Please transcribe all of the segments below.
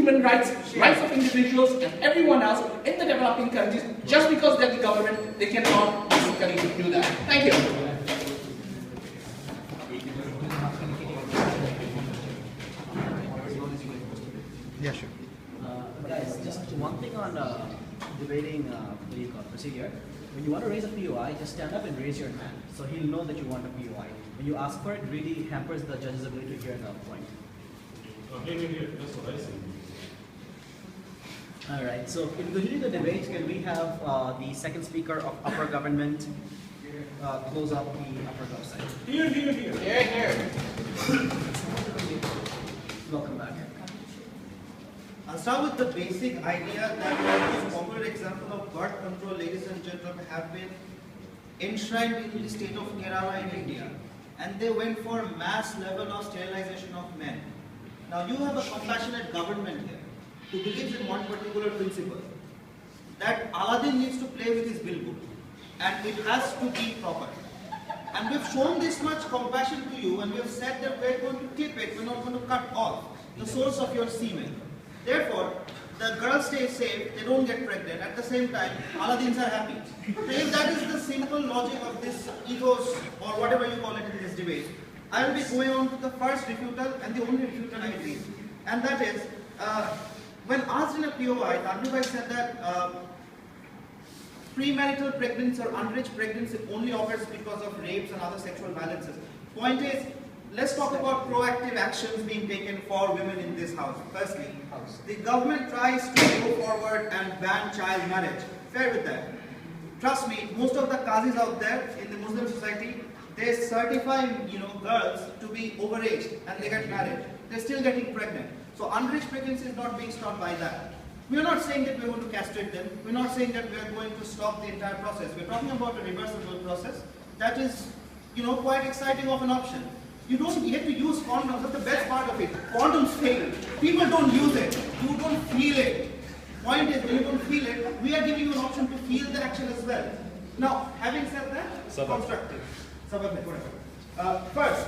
human rights, rights of individuals and everyone else in the developing countries. Just because they're the government, they cannot basically do that. Thank you. Yeah, sure. Guys, just one thing on debating procedure. When you want to raise a POI, just stand up and raise your hand. So he'll know that you want a POI. When you ask for it, really hampers the judge's ability to hear the point. Here. That's what I see. All right. So in continuing the debate, can we have the second speaker of upper government close up the upper gov side? Here. Here. Welcome back. I'll start with the basic idea that the most popular example of birth control, ladies and gentlemen, have been enshrined in the state of Kerala in India. And they went for mass level of sterilization of men. Now you have a compassionate government here who believes in one particular principle, that Aladdin needs to play with his billboard and it has to be proper. And we've shown this much compassion to you and we have said that we're going to clip it, we're not going to cut off the source of your semen. Therefore, the girls stay safe, they don't get pregnant. At the same time, Aladdins are happy. So if that is the simple logic of this ethos or whatever you call it in this debate, I will be going on to the first refutal and the only refutal I believe. And that is, when asked in a POI, Tanvi said that premarital pregnancy or underage pregnancy only occurs because of rapes and other sexual violences. Point is, let's talk about proactive actions being taken for women in this house. Firstly, the government tries to go forward and ban child marriage. Fair with that. Trust me, most of the qazis out there in the Muslim society, they certify girls to be overaged and they get married. They're still getting pregnant. So underage pregnancy is not being stopped by that. We're not saying that we're going to castrate them. We're not saying that we're going to stop the entire process. We're talking about a reversible process that is, quite exciting of an option. You don't get to use condoms. That's the best part of it. Condoms fail. People don't use it. You don't feel it. Point is, when you don't feel it, we are giving you an option to feel the action as well. Now, having said that, constructive. First,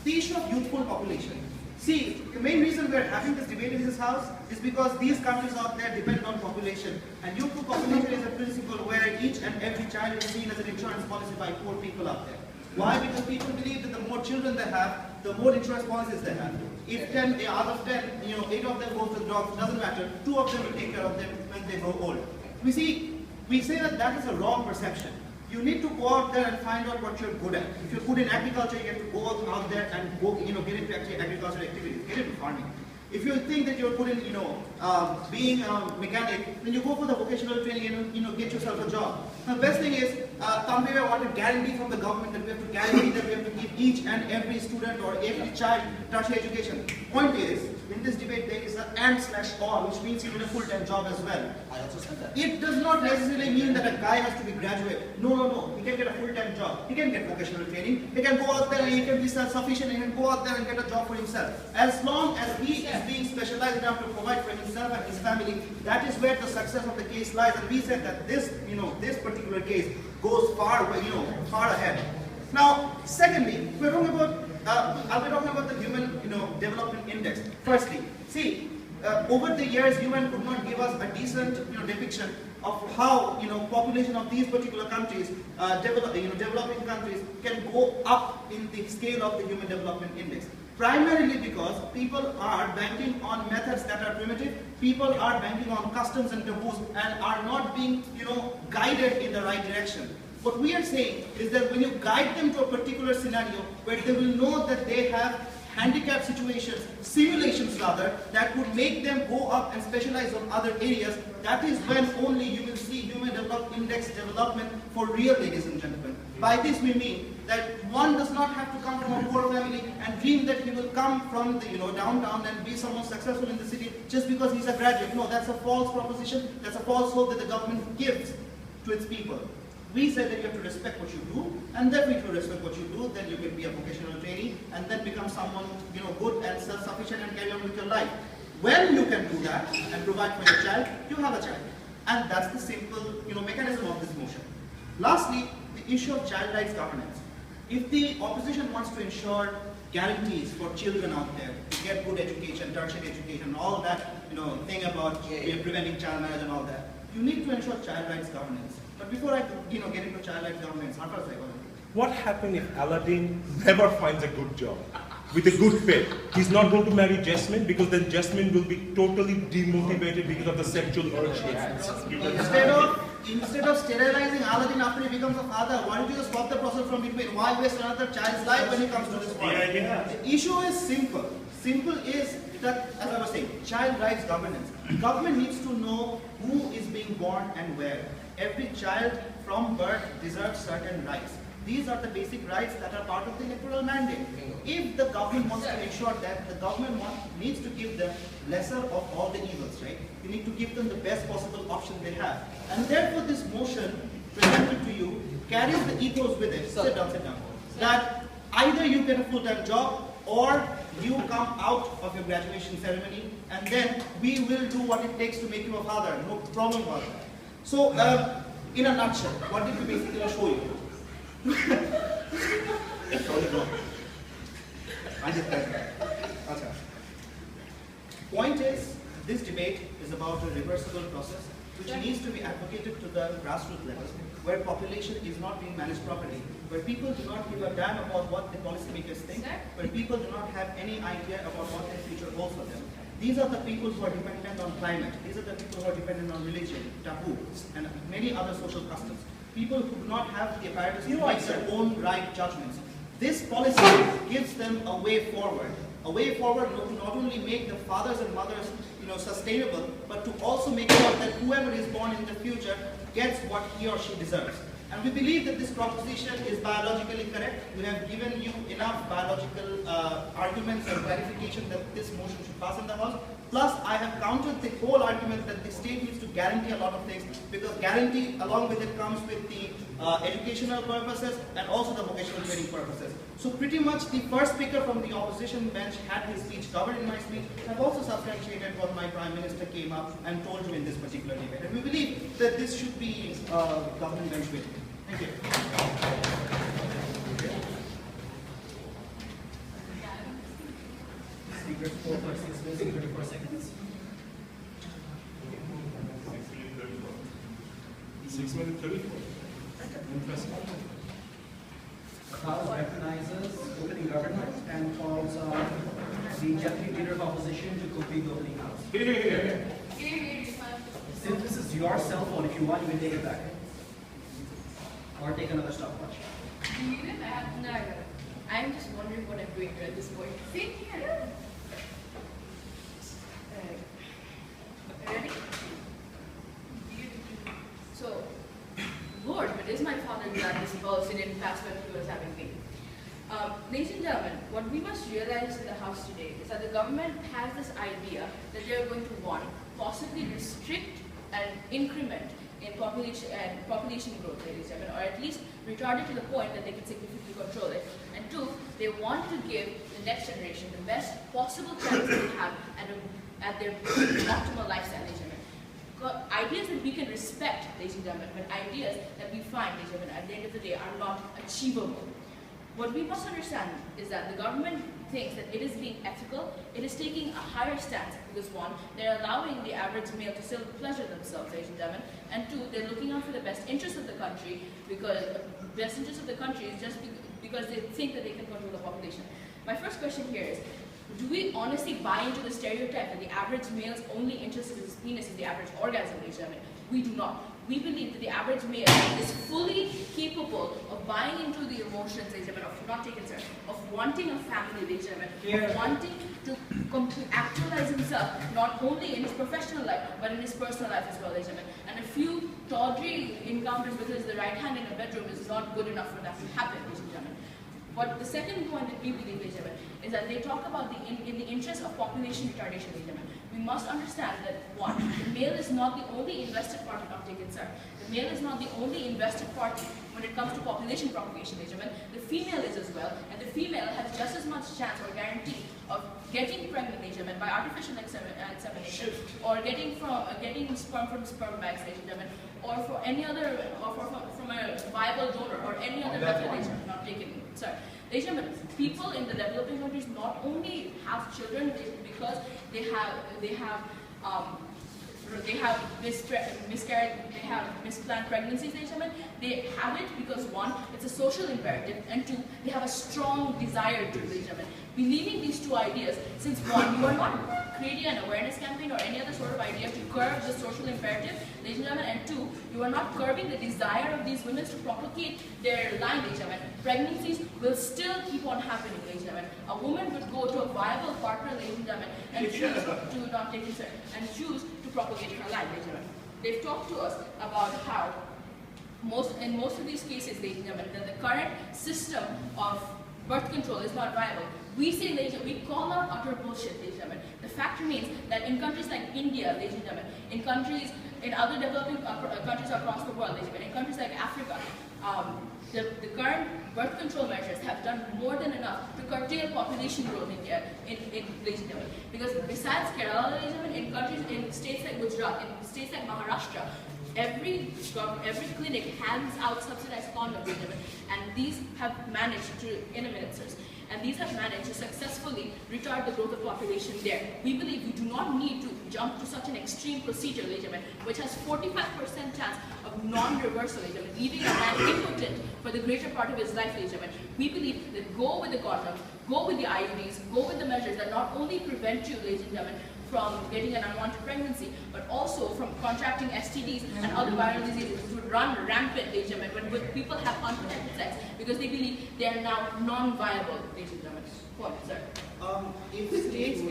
the issue of youthful population. See, the main reason we're having this debate in this house is because these countries out there depend on population. And youthful population is a principle where each and every child is seen as an insurance policy by poor people out there. Why? Because people believe that the more children they have, the more insurance policies they have. If 10 out of 10, 8 of them go to the dogs, it doesn't matter. 2 of them will take care of them when they grow old. We say that that is a wrong perception. You need to go out there and find out what you're good at. If you're good in agriculture, you have to go out there and go, get into agricultural activities, get into farming. If you think that you're good in, being a mechanic, then you go for the vocational training and, get yourself a job. Now, the best thing is, Tanvi wanted guarantee from the government that we have to guarantee that we have to give each and every student or every child tertiary education. Point is, in this debate, there is an and/or, which means you need a full-time job as well. I also said that. It does not necessarily mean that a guy has to be graduate. No. He can get a full-time job. He can get vocational training. He can go out there and he can be self-sufficient. He can go out there and get a job for himself. As long as he is being specialized enough to provide for himself and his family, that is where the success of the case lies. And we said that this particular case goes far ahead. Now, secondly, we're talking about. I'll be talking about the Human Development Index. Firstly, see, over the years, UN could not give us a decent depiction of how population of these particular countries, developing countries, can go up in the scale of the Human Development Index. Primarily because people are banking on methods that are primitive, people are banking on customs and taboos and are not being guided in the right direction. What we are saying is that when you guide them to a particular scenario where they will know that they have handicap situations, simulations rather, that would make them go up and specialize on other areas, that is when only you will see Human Development Index development for real, ladies and gentlemen. By this we mean that one does not have to come from a poor family and dream that he will come from the downtown and be someone successful in the city just because he's a graduate. No, that's a false proposition. That's a false hope that the government gives to its people. We said that you have to respect what you do, and then if you respect what you do, then you can be a vocational trainee and then become someone good and self-sufficient and carry on with your life. When you can do that and provide for your child, you have a child. And that's the simple mechanism of this motion. Lastly, the issue of child rights governance. If the opposition wants to ensure guarantees for children out there to get good education, tertiary education, all that thing about preventing child marriage and all that. You need to ensure child rights governance. But before I get into child rights governance, how does I go? What happens if Aladdin never finds a good job with a good pay? He's not going to marry Jasmine because then Jasmine will be totally demotivated because of the sexual urge he has. Instead of sterilizing Aladdin after he becomes a father, why don't you just stop the process from between? Why waste another child's life when he comes to this point? The issue is simple. Simple is that, as I was saying, child rights governance. Government needs to know who is being born and where. Every child from birth deserves certain rights. These are the basic rights that are part of the electoral mandate. If the government wants to ensure that, the government needs to give them lesser of all the evils, right? You need to give them the best possible option they have. And therefore this motion presented to you carries the ethos with it. Sit down. That either you get a full-time job or you come out of your graduation ceremony and then we will do what it takes to make you a father. No problem about that. So, in a nutshell, what did we basically show you? Point is, this debate is about a reversible process which needs to be advocated to the grassroots level, where population is not being managed properly, where people do not give a damn about what the policymakers think, where people do not have any idea about what their future holds for them. These are the people who are dependent on climate. These are the people who are dependent on religion, taboos, and many other social customs. People who do not have the apparatus to make their own right judgments. This policy gives them a way forward to not only make the fathers and mothers sustainable, but to also make sure that whoever is born in the future gets what he or she deserves. And we believe that this proposition is biologically correct. We have given you enough biological arguments and clarification that this motion should pass in the House. Plus, I have countered the whole argument that the state needs to guarantee a lot of things, because guarantee along with it comes with the educational purposes and also the vocational training purposes. So pretty much the first speaker from the opposition bench had his speech covered in my speech. I've also substantiated what my Prime Minister came up and told you in this particular debate. And we believe that this should be government bench with. Thank you. Speaker 4 for 6 minutes and 34 seconds. 6 minutes 34. Impressive. House recognizes opening government and calls the deputy leader of opposition to complete the opening house. Here. Since this is your cell phone, if you want, you can take it back. Or take another stopwatch. No. I'm just wondering what I'm doing here at this point. See here. Ready? So, Lord, but is my father glad this policy didn't pass when he was having me? Ladies and gentlemen, what we must realize in the House today is that the government has this idea that they are going to, one, possibly restrict and increment in population growth, ladies and gentlemen, or at least retard it to the point that they can significantly control it. And two, they want to give the next generation the best possible chance they have at their optimal lifestyle, ladies and gentlemen. Ideas that we can respect, ladies and gentlemen, but ideas that we find, ladies and gentlemen, at the end of the day are not achievable. What we must understand is that the government thinks that it is being ethical, it is taking a higher stance because one, they're allowing the average male to still pleasure themselves, ladies and gentlemen, and two, they're looking out for the best interests of the country because best interest of the country is just because they think that they can control the population. My first question here is, do we honestly buy into the stereotype that the average male's only interest in his penis is the average orgasm, ladies and gentlemen? We do not. We believe that the average male is fully capable of buying into the emotions, ladies and gentlemen, of not taking care, of wanting a family, ladies and gentlemen, of wanting to actualize himself not only in his professional life but in his personal life as well, ladies and gentlemen. And a few tawdry encounters with the right hand in a bedroom is not good enough for that to happen, ladies and gentlemen. But the second point that we believe, ladies and gentlemen, is that they talk about in the interest of population retardation, ladies and gentlemen. We must understand that one, the male is not the only invested party, not taken, sir. The male is not the only invested party when it comes to population propagation, ladies and gentlemen. The female is as well, and the female has just as much chance or guarantee of getting pregnant, ladies and gentlemen, by artificial insemination or getting sperm from sperm banks, ladies and gentlemen, or for any other, or from a viable donor, or any other method, ladies and gentlemen, not taken. Sorry. Ladies and gentlemen, people in the developing countries not only have children because they have miscarried, they have misplanned pregnancies, ladies and gentlemen. They have it because one, it's a social imperative, and two, they have a strong desire to, ladies and gentlemen. Believing these two ideas, since one, you are not creating an awareness campaign or any other sort of idea to curb the social imperative, ladies and gentlemen, and two, you are not curbing the desire of these women to propagate their line, ladies and gentlemen. Pregnancies will still keep on happening, ladies and gentlemen. A woman would go to a viable partner, ladies and gentlemen, and choose to not take consent, and choose to propagate her line, ladies and gentlemen. They've talked to us about how in most of these cases, ladies and gentlemen, that the current system of birth control is not viable. We say, ladies and gentlemen, we call out utter bullshit, ladies and gentlemen. The fact remains that in countries like India, ladies and gentlemen, in other developing countries across the world, ladies and gentlemen, in countries like Africa, the current birth control measures have done more than enough to curtail population growth in ladies and gentlemen. Because besides Kerala, ladies and gentlemen, in states like Gujarat, in states like Maharashtra, every clinic hands out subsidized condoms, ladies and gentlemen, and these have managed to, in a minute, sirs, and these have managed to successfully retard the growth of population there. We believe we do not need to jump to such an extreme procedure, ladies and gentlemen, which has 45% chance of non-reversal, ladies and gentlemen, leaving a man impotent for the greater part of his life, ladies and gentlemen. We believe that go with the condoms, go with the IUDs, go with the measures that not only prevent you, ladies and gentlemen, from getting an unwanted pregnancy, but also from contracting STDs and other viral diseases, which would run rampant, ladies and gentlemen, when people have unprotected sex, because they believe they are now non-viable, ladies and gentlemen. What, sir? If states can, I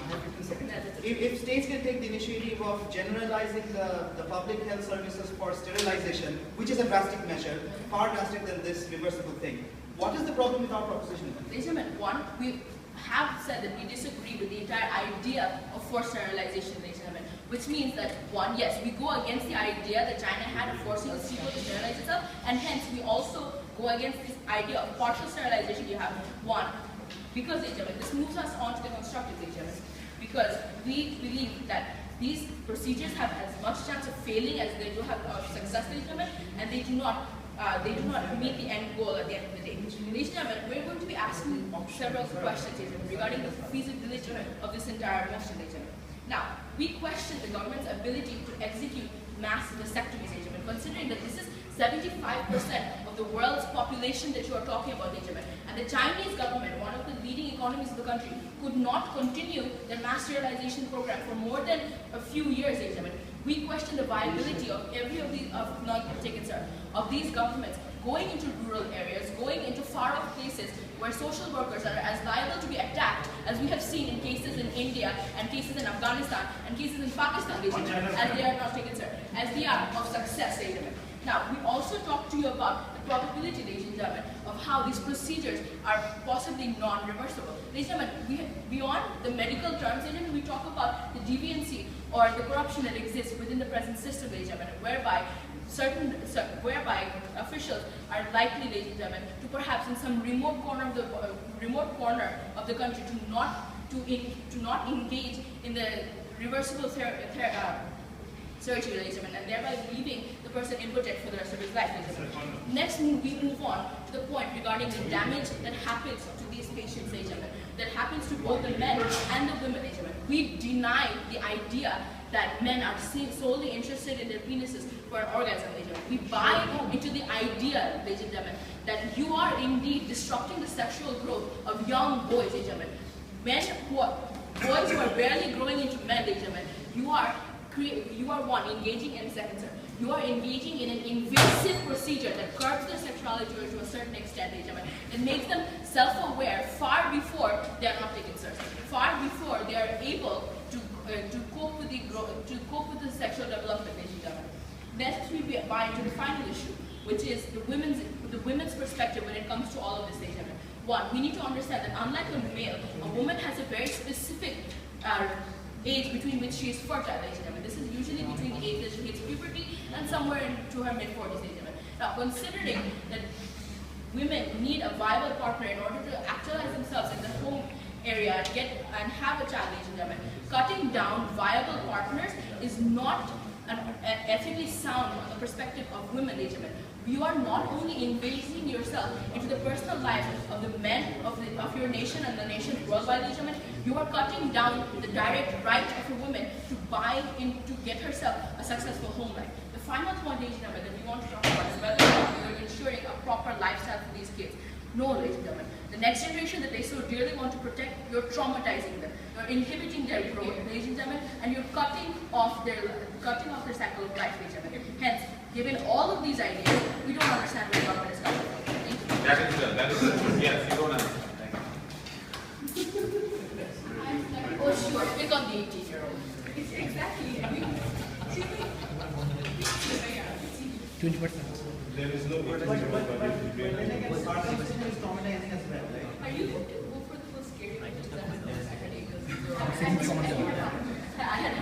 have 15 seconds. If states can take the initiative of generalizing the public health services for sterilization, which is a drastic measure, far drastic than this reversible thing, what is the problem with our proposition? Ladies and gentlemen, one, we have said that we disagree with the entire idea of forced sterilization, ladies and gentlemen, which means that one, yes, we go against the idea that China had of forcing its people to sterilize itself, and hence we also go against this idea of partial sterilization. You have one, because, ladies and gentlemen, this moves us on to the constructive, ladies and gentlemen, because we believe that these procedures have as much chance of failing as they do have of success, ladies and gentlemen, and they do not meet the end goal at the end of the day. Ladies and gentlemen, we're going to be asking several questions regarding the feasibility of this entire motion, ladies and gentlemen. Now, we question the government's ability to execute mass vasectomies, ladies and gentlemen, considering that this is 75% of the world's population that you are talking about, ladies and gentlemen. And the Chinese government, one of the leading economies of the country, could not continue their mass sterilization program for more than a few years, ladies and gentlemen. We question the viability of of these governments going into rural areas, going into far-off places where social workers are as liable to be attacked as we have seen in cases in India and cases in Afghanistan and cases in Pakistan, as they are not taken, sir, as they are of success, ladies and gentlemen. Now, we also talked to you about the probability, ladies and gentlemen, of how these procedures are possibly non-reversible. Ladies and gentlemen, beyond the medical terms, ladies and gentlemen, we talk about the deviancy or the corruption that exists within the present system, ladies and gentlemen, whereby officials are likely, ladies and gentlemen, to perhaps in some remote corner of the country to not engage in the reversible surgery, ladies and gentlemen, and thereby leaving the person impotent for the rest of his life, ladies and gentlemen. Next, we move on to the point regarding the damage that happens to these patients, ladies and gentlemen, that happens to both the men and the women, ladies and gentlemen. We deny the idea that men are solely interested in their penises for an orgasm, ladies and gentlemen. We buy into the idea, ladies and gentlemen, that you are indeed disrupting the sexual growth of young boys, ladies and gentlemen. Boys who are barely growing into men, ladies and gentlemen, you are one, engaging in seconds, sir. You are engaging in an invasive procedure that curbs their sexuality to a certain extent, ladies and gentlemen. It makes them self-aware far before they are not taken seriously, far before they are able to cope with the sexual development, ladies and gentlemen. Next, we buy into the final issue, which is the women's perspective when it comes to all of this, ladies and gentlemen. One, we need to understand that unlike a male, a woman has a very specific age between which she is fertile, ladies and gentlemen. This is usually between the age that she hits puberty and somewhere into her mid-40s, ladies and gentlemen. Now, considering that women need a viable partner in order to actualize themselves in the home area and have a child, ladies and gentlemen. Cutting down viable partners is not ethically sound from the perspective of women, ladies and gentlemen. You are not only invading yourself into the personal life of the men of your nation and the nations worldwide, ladies and gentlemen. You are cutting down the direct right of a woman to buy in, to get herself a successful home life. The final point, ladies and gentlemen, that we want to talk about is whether or not you're ensuring a proper lifestyle for these kids. No, ladies and gentlemen. The next generation that they so dearly want to protect, you're traumatizing them. You're inhibiting their growth, ladies and gentlemen, and you're cutting off their cycle of life, ladies and gentlemen. Hence, given all of these ideas, we don't understand where the government is coming from. Thank you. That is yes, you don't understand. Oh, sure. Pick on the 18-year-old. Exactly. 20%. There is no But then again, participation is traumatizing as well, right? Are you going to go for the full scary like that Saturday? I had